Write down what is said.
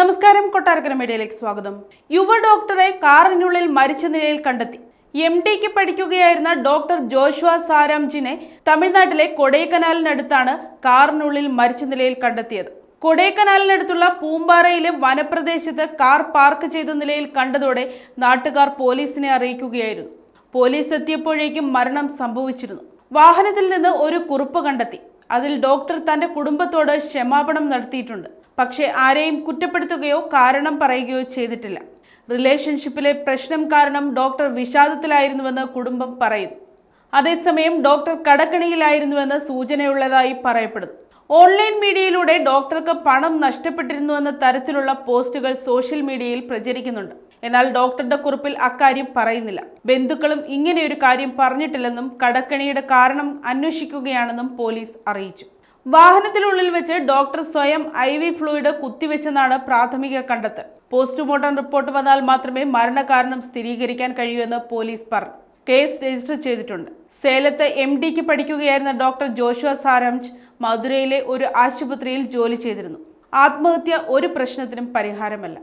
നമസ്കാരം, കൊട്ടാരക്കര മീഡിയയിലേക്ക് സ്വാഗതം. യുവ ഡോക്ടറെ കാറിനുള്ളിൽ മരിച്ച നിലയിൽ കണ്ടെത്തി. MDക്ക് പഠിക്കുകയായിരുന്ന ഡോക്ടർ ജോഷുവ സാരാംജിനെ തമിഴ്നാട്ടിലെ കൊടൈക്കനാലിനടുത്താണ് കാറിനുള്ളിൽ മരിച്ച നിലയിൽ കണ്ടെത്തിയത്. കൊടൈക്കനാലിനടുത്തുള്ള പൂമ്പാറയിലെ വനപ്രദേശത്ത് കാർ പാർക്ക് ചെയ്ത നിലയിൽ കണ്ടതോടെ നാട്ടുകാർ പോലീസിനെ അറിയിക്കുകയായിരുന്നു. പോലീസ് എത്തിയപ്പോഴേക്കും മരണം സംഭവിച്ചിരുന്നു. വാഹനത്തിൽ നിന്ന് ഒരു കുറിപ്പ് കണ്ടെത്തി. അതിൽ ഡോക്ടർ തന്റെ കുടുംബത്തോട് ക്ഷമാപണം നടത്തിയിട്ടുണ്ട്. പക്ഷേ ആരെയും കുറ്റപ്പെടുത്തുകയോ കാരണം പറയുകയോ ചെയ്തിട്ടില്ല. റിലേഷൻഷിപ്പിലെ പ്രശ്നം കാരണം ഡോക്ടർ വിഷാദത്തിലായിരുന്നുവെന്ന് കുടുംബം പറയുന്നു. അതേസമയം ഡോക്ടർ കടക്കണിയിലായിരുന്നുവെന്ന് സൂചനയുള്ളതായി പറയപ്പെടുന്നു. ഓൺലൈൻ മീഡിയയിലൂടെ ഡോക്ടർക്ക് പണം നഷ്ടപ്പെട്ടിരുന്നുവെന്ന തരത്തിലുള്ള പോസ്റ്റുകൾ സോഷ്യൽ മീഡിയയിൽ പ്രചരിക്കുന്നുണ്ട്. എന്നാൽ ഡോക്ടറുടെ കുറിപ്പിൽ അക്കാര്യം പറയുന്നില്ല. ബന്ധുക്കളും ഇങ്ങനെയൊരു കാര്യം പറഞ്ഞിട്ടില്ലെന്നും കടക്കണിയുടെ കാരണം അന്വേഷിക്കുകയാണെന്നും പോലീസ് അറിയിച്ചു. വാഹനത്തിനുള്ളിൽ വെച്ച് ഡോക്ടർ സ്വയം IV ഫ്ലൂയിഡ് കുത്തിവെച്ചെന്നാണ് പ്രാഥമിക കണ്ടെത്തൽ. പോസ്റ്റ്മോർട്ടം റിപ്പോർട്ട് വന്നാൽ മാത്രമേ മരണകാരണം സ്ഥിരീകരിക്കാൻ കഴിയൂ എന്ന് പോലീസ് പറഞ്ഞു. കേസ് രജിസ്റ്റർ ചെയ്തിട്ടുണ്ട്. സേലത്ത് MDക്ക് പഠിക്കുകയായിരുന്ന ഡോക്ടർ ജോഷുവ സാരാംജ് മധുരയിലെ ഒരു ആശുപത്രിയിൽ ജോലി ചെയ്തിരുന്നു. ആത്മഹത്യ ഒരു പ്രശ്നത്തിനും പരിഹാരമല്ല.